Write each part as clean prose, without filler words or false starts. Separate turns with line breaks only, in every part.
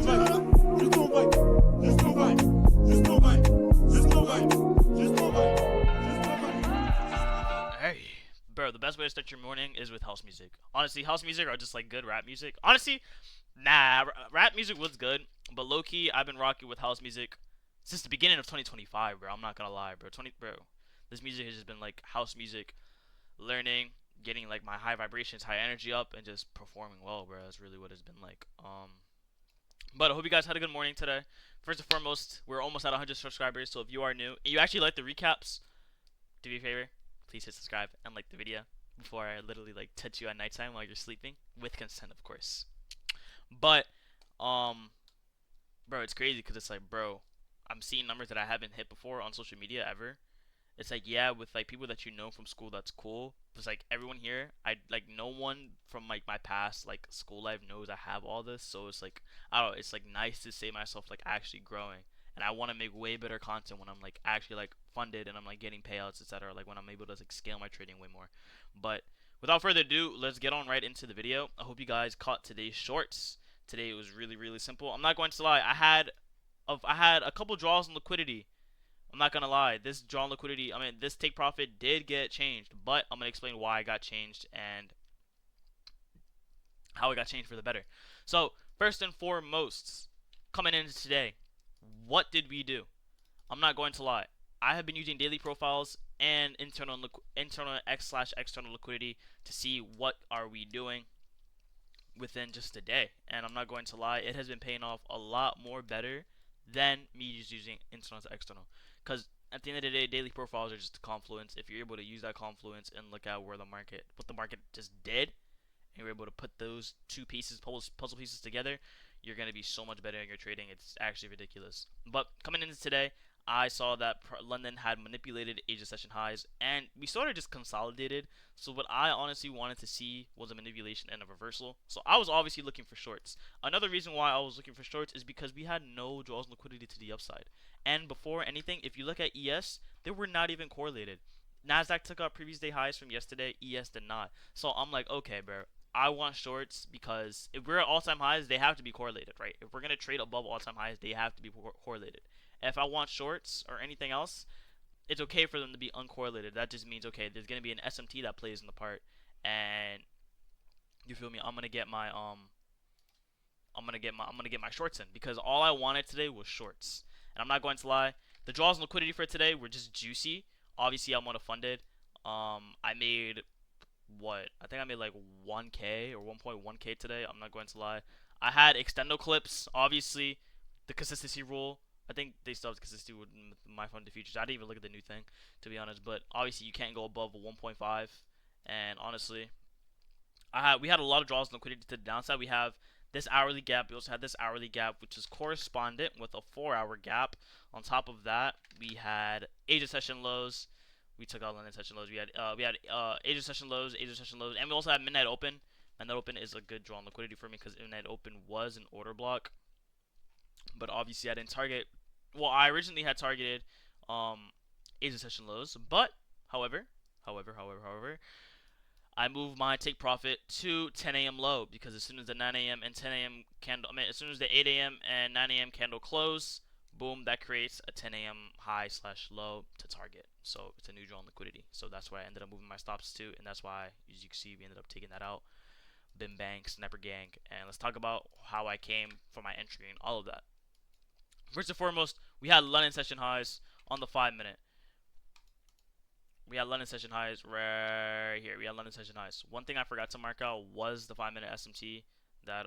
Hey, bro, the best way to start your morning is with house music. Honestly, house music or just like good rap music. Honestly, nah, rap music was good, but low key, I've been rocking with house music since the beginning of 2025, bro. I'm not gonna lie, bro. This music has just been like house music, learning, getting like my high vibrations, high energy up, and just performing well, bro. That's really what it's been like. But I hope you guys had a good morning today. First and foremost, we're almost at 100 subscribers, so if you are new and you actually like the recaps, do me a favor, please hit subscribe and like the video before I literally like touch you at nighttime while you're sleeping, with consent, of course. But um, bro, it's crazy because it's like, bro, I'm seeing numbers that I haven't hit before on social media ever. It's like, yeah, with like people that you know from school, that's cool. It's like everyone here, I like no one from like my past like school life knows I have all this. So it's like, I don't know, it's like nice to see myself like actually growing. And I want to make way better content when I'm like actually like funded and I'm like getting payouts, etc. Like when I'm able to like scale my trading way more. But without further ado, let's get on right into the video. I hope you guys caught today's shorts. Today it was really simple. I'm not going to lie. I had a couple draws in liquidity. I'm not gonna lie, this draw on liquidity, this take profit did get changed, but I'm gonna explain why it got changed and how it got changed for the better. So, first and foremost, coming into today, what did we do? I'm not going to lie. I have been using daily profiles and internal x/external liquidity to see what are we doing within just a day. And I'm not going to lie, it has been paying off a lot more better than me just using internal to external. Because at the end of the day, daily profiles are just a confluence. If you're able to use that confluence and look at what the market just did, and you're able to put those two pieces, puzzle pieces together, you're going to be so much better in your trading. It's actually ridiculous. But coming into today, I saw that London had manipulated Asia session highs, and we sort of just consolidated. So what I honestly wanted to see was a manipulation and a reversal. So I was obviously looking for shorts. Another reason why I was looking for shorts is because we had no draws in liquidity to the upside. And before anything, if you look at ES, they were not even correlated. Nasdaq took out previous day highs from yesterday. ES did not. So I'm like, okay, bro. I want shorts because if we're at all-time highs, they have to be correlated, right? If we're gonna trade above all-time highs, they have to be correlated. If I want shorts or anything else, it's okay for them to be uncorrelated. That just means, okay, there's gonna be an SMT that plays in the part, and you feel me? I'm gonna get my shorts in because all I wanted today was shorts. And I'm not going to lie, the draws and liquidity for today were just juicy. Obviously, I'm funded. I made what? I think I made like 1K or 1.1K today. I'm not going to lie. I had extendo clips. Obviously, the consistency rule. I think they still have consistency with my funded futures. I didn't even look at the new thing, to be honest. But obviously, you can't go above a 1.5. And honestly, we had a lot of draws and liquidity to the downside. We have this hourly gap. We also had this hourly gap, which is correspondent with a 4-hour gap. On top of that, we had Asia session lows. We took out London session lows. We had Asia session lows, and we also had midnight open. Midnight open is a good draw on liquidity for me because midnight open was an order block. But obviously, I didn't target. Well, I originally had targeted Asia session lows, but however, I moved my take profit to 10 a.m. low because as soon as the 9 a.m. and 10 a.m. candle, as soon as the 8 a.m. and 9 a.m. candle close, boom, that creates a 10 a.m. high / low to target. So it's a new draw on liquidity. So that's why I ended up moving my stops to, and that's why, as you can see, we ended up taking that out. Bim bang, sniper gang, and let's talk about how I came for my entry and all of that. First and foremost, we had London session highs on the 5-minute. We had London session highs right here. We had London session highs. One thing I forgot to mark out was the 5-minute SMT that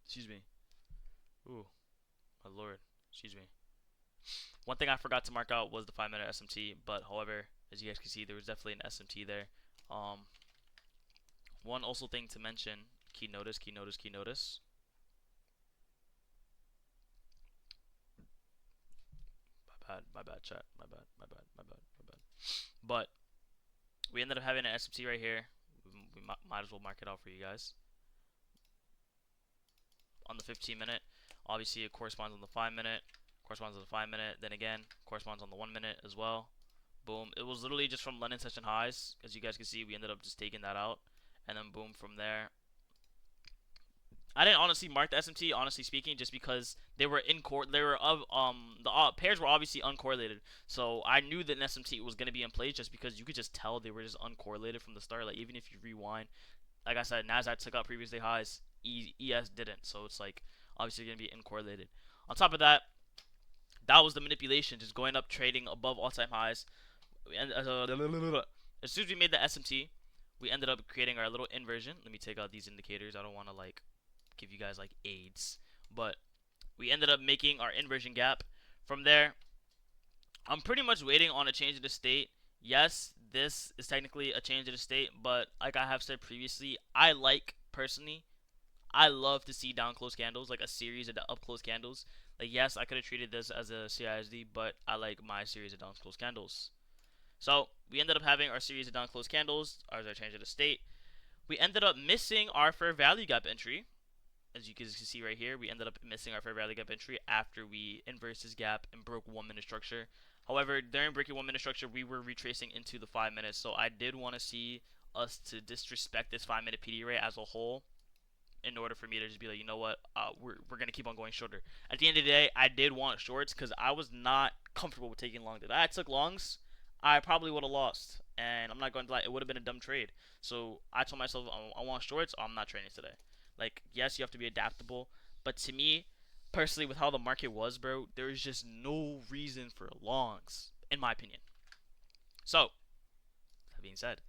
excuse me. Ooh, my lord. Excuse me. One thing I forgot to mark out was the 5-minute SMT, but however, as you guys can see, there was definitely an SMT there. One also thing to mention, key notice. My bad, chat. My bad. But we ended up having an SMT right here. We might as well mark it out for you guys. On the 15-minute, obviously it corresponds on the 5-minute, then again, corresponds on the 1-minute as well. Boom. It was literally just from London session highs. As you guys can see, we ended up just taking that out. And then boom, from there, I didn't honestly mark the SMT, honestly speaking, just because they were they were of the pairs were obviously uncorrelated. So I knew that an SMT was gonna be in place just because you could just tell they were just uncorrelated from the start. Like even if you rewind, like I said, Nasdaq took out previous day highs, ES didn't. So it's like obviously gonna be uncorrelated. On top of that, that was the manipulation, just going up, trading above all-time highs. And as soon as we made the SMT, we ended up creating our little inversion. Let me take out these indicators. I don't want to like give you guys like aids, but we ended up making our inversion gap. From there, I'm pretty much waiting on a change of the state. Yes, this is technically a change of the state, but like I have said previously, personally, I love to see down close candles, like a series of up close candles. Like yes, I could have treated this as a CISD, but I like my series of down close candles. So we ended up having our series of down close candles as our change of the state. We ended up missing our fair value gap entry. As you can see right here, we ended up missing our fair value gap entry after we inversed this gap and broke 1 minute structure. However, during breaking 1 minute structure, we were retracing into the 5 minutes, so I did want to see us to disrespect this 5 minute PD rate as a whole in order for me to just be like, you know what, we're going to keep on going shorter. At the end of the day, I did want shorts because I was not comfortable with taking longs. If I took longs, I probably would have lost. And I'm not going to lie, it would have been a dumb trade. So I told myself, I want shorts, I'm not trading today. Like, yes, you have to be adaptable. But to me, personally, with how the market was, bro, there's just no reason for longs, in my opinion. So, that being said,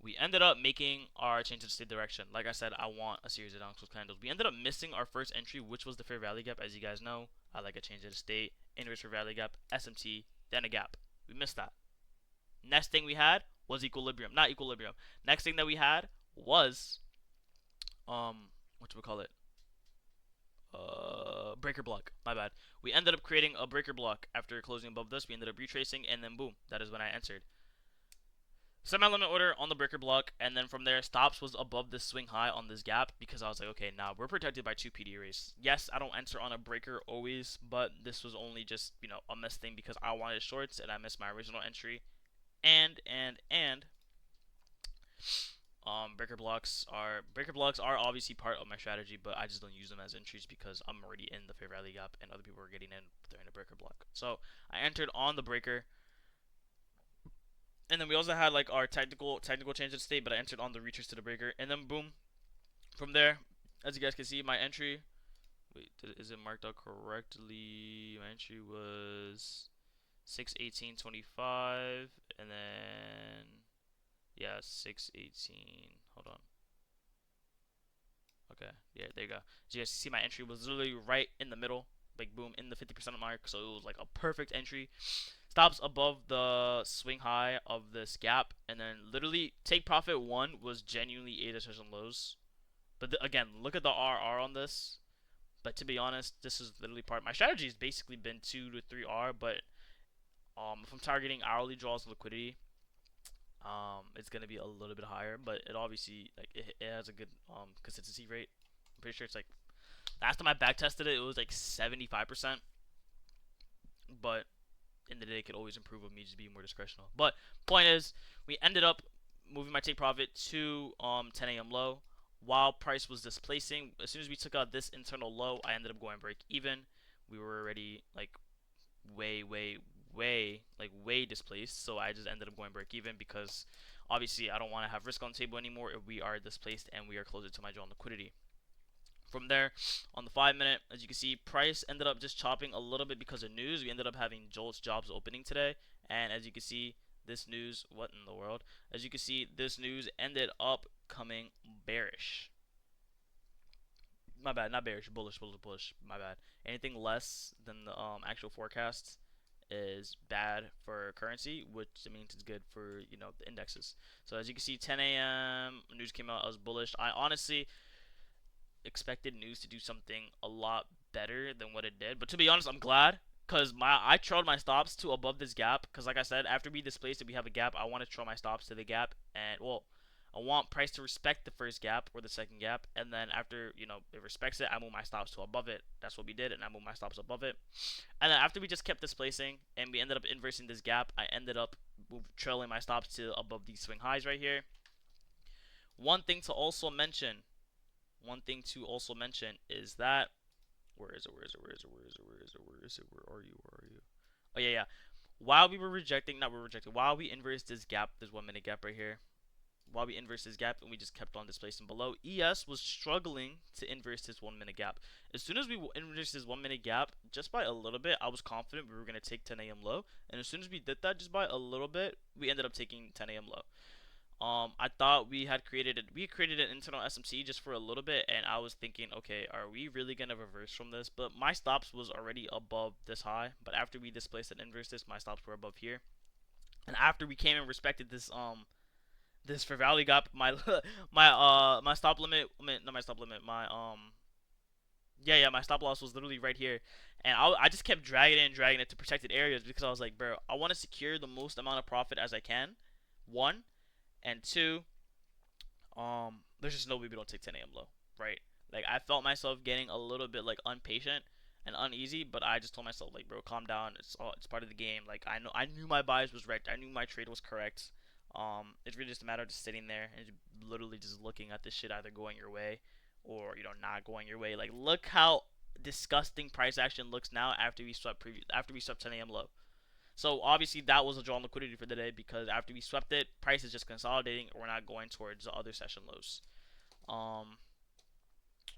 we ended up making our change of state direction. Like I said, I want a series of down close candles. We ended up missing our first entry, which was the fair value gap. As you guys know, I like a change of the state, inverse fair value gap, SMT, then a gap. We missed that. Next thing we had was equilibrium. Not equilibrium. Next thing that we had was what do we call it? Breaker block. My bad. We ended up creating a breaker block after closing above this. We ended up retracing, and then boom, that is when I entered. Semi-limit order on the breaker block, and then from there, stops was above this swing high on this gap because I was like, okay, now we're protected by 2 PD rays. Yes, I don't enter on a breaker always, but this was only just, a miss thing because I wanted shorts and I missed my original entry. And breaker blocks are obviously part of my strategy, but I just don't use them as entries because I'm already in the fair value gap and other people are getting in during the breaker block. So I entered on the breaker, and then we also had like our technical change of state, but I entered on the retrace to the breaker, and then boom, from there, as you guys can see, my entry. Wait, is it marked out correctly? My entry was 618.25, and then yeah, 618. Hold on. Okay, yeah, there you go. So you guys see my entry was literally right in the middle, like boom, in the 50% mark. So it was like a perfect entry. Stops above the swing high of this gap, and then literally take profit 1 was genuinely 8 session lows. But again, look at the RR on this. But to be honest, this is literally part. My strategy has basically been 2 to 3 R, but if I'm targeting hourly draws liquidity, it's gonna be a little bit higher, but it obviously it has a good consistency rate. I'm pretty sure it's like last time I back tested it, it was like 75%. But in the day, it could always improve with me just being more discretional. But point is, we ended up moving my take profit to 10 a.m. low while price was displacing. As soon as we took out this internal low, I ended up going break even. We were already like way displaced, so I just ended up going break even because obviously I don't want to have risk on the table anymore if we are displaced and we are closer to my drawn liquidity. From there, on the 5 minute, as you can see, price ended up just chopping a little bit because of news. We ended up having JOLTS jobs opening today, and as you can see, this news, what in the world? As you can see, this news ended up coming bearish. My bad, not bearish, bullish. My bad. Anything less than the actual forecasts is bad for currency, which means it's good for the indexes. So as you can see, 10 a.m. news came out. I was bullish. I honestly expected news to do something a lot better than what it did, but to be honest, I'm glad because I trailed my stops to above this gap because, like I said, after we displaced it, we have a gap. I want to trail my stops to the gap, and well, I want price to respect the first gap or the second gap, and then after it respects it, I move my stops to above it. That's what we did, and I moved my stops above it. And then after we just kept displacing and we ended up inversing this gap, I ended up trailing my stops to above these swing highs right here. One thing to also mention one thing to also mention is that where is it? Where is it? Where is it? Where is it? Where is it? Where is it? Where are you? Where are you? Oh yeah, yeah. While we were rejecting, not we were rejecting. While we inversed this gap, this 1 minute gap right here. While we inversed this gap and we just kept on displacing below, ES was struggling to inverse this 1 minute gap. As soon as we inversed this 1 minute gap, just by a little bit, I was confident we were gonna take 10 a.m. low. And as soon as we did that, just by a little bit, we ended up taking 10 a.m. low. I thought we created an internal SMC just for a little bit, and I was thinking, okay, are we really gonna reverse from this? But my stops was already above this high. But after we displaced and inversed this, my stops were above here. And after we came and respected this for Valley gap, my stop limit, not my stop limit, my stop loss was literally right here, and I just kept dragging it to protected areas because I was like, bro, I want to secure the most amount of profit as I can. One and two, there's just no way we don't take 10 a.m. low, right? Like I felt myself getting a little bit like impatient and uneasy, but I just told myself like, bro, calm down. It's part of the game. Like I knew my bias was right. I knew my trade was correct. It's really just a matter of just sitting there and literally just looking at this shit either going your way or not going your way. Like look how disgusting price action looks now after we swept 10 a.m. low. So obviously that was a drawn liquidity for the day because after we swept it, price is just consolidating. We're not going towards the other session lows. Um,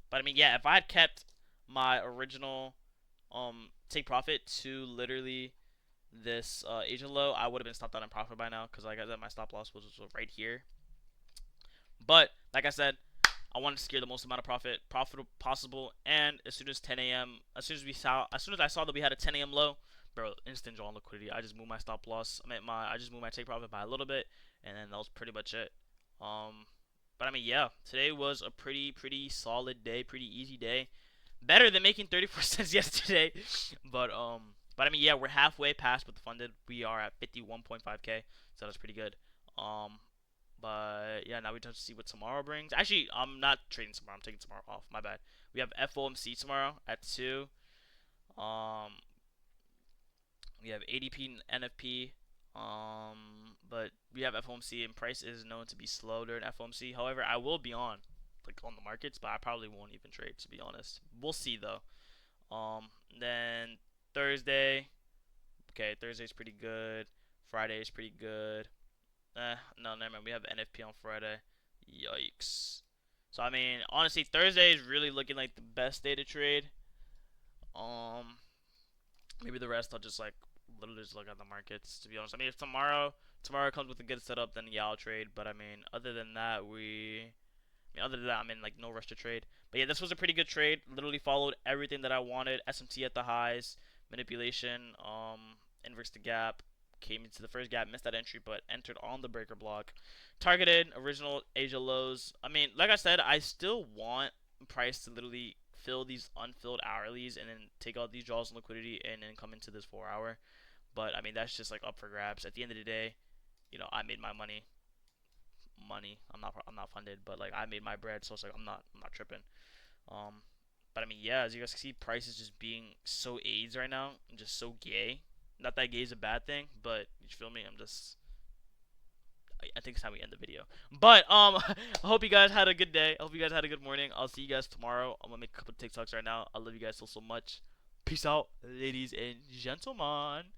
but I mean, yeah, if I had kept my original take profit to literally this Asian low, I would have been stopped out in profit by now because like I said, my stop loss was right here. But like I said, I wanted to secure the most amount of profit possible. And as soon as 10 a.m., as soon as I saw that we had a 10 a.m. low, bro, instant draw on liquidity. I just moved my stop loss. I just moved my take profit by a little bit, and then that was pretty much it. But I mean, yeah, today was a pretty solid day, pretty easy day. Better than making 34 cents yesterday. But I mean, yeah, we're halfway past with the funded. We are at 51.5k, so that's pretty good. But yeah, now we have to see what tomorrow brings. Actually, I'm not trading tomorrow. I'm taking tomorrow off. My bad. We have FOMC tomorrow at 2. Um, we have ADP and NFP. But we have FOMC and price is known to be slow during FOMC. However, I will be on the markets, but I probably won't even trade to be honest. We'll see though. Then Thursday. Okay, Thursday's pretty good. Friday is pretty good. No, never mind. We have NFP on Friday. Yikes. So I mean, honestly, Thursday is really looking like the best day to trade. Maybe the rest I'll just literally just look at the markets. To be honest, I mean, if tomorrow comes with a good setup, then yeah, I'll trade. But I mean, other than that, I'm in no rush to trade. But yeah, this was a pretty good trade. Literally followed everything that I wanted. SMT at the highs, manipulation, inverse the gap, came into the first gap, missed that entry, but entered on the breaker block. Targeted original Asia lows. I mean, like I said, I still want price to literally fill these unfilled hourlies and then take out these draws and liquidity and then come into this 4 hour. But I mean, that's just up for grabs. At the end of the day, I made my money. I'm not funded, but I made my bread, so it's I'm not tripping. But I mean, yeah, as you guys can see, price is just being so AIDS right now, and just so gay. Not that gay is a bad thing, but you feel me? I think it's time we end the video. But I hope you guys had a good day. I hope you guys had a good morning. I'll see you guys tomorrow. I'm gonna make a couple TikToks right now. I love you guys so much. Peace out, ladies and gentlemen.